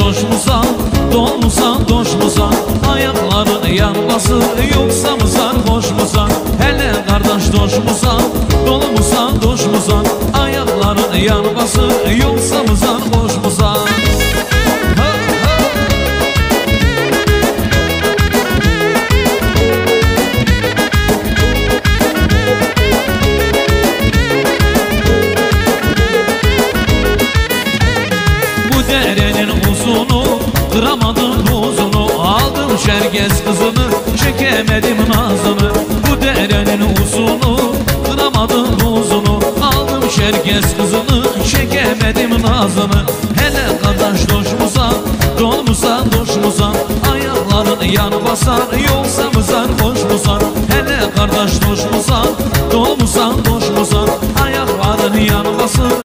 coşmusan, dolmusan, doşmusan, ayakların yanması yoksa mı sarhoş musan? Hele kardeş coşmusan, dolmusan, doşmusan, ayakların yanması yoksa mı sarhoş musan? Kıramadım buzunu, aldım Şerkes kızını, çekemedim nazını. Bu derenin uzunu, kıramadım buzunu, aldım Şerkes kızını, çekemedim nazını. Hele kardeş doşmusan, dolmusan, doşmusan, ayakların yan basar, yoksa mı sarhoş musan? Hele kardeş doşmusan,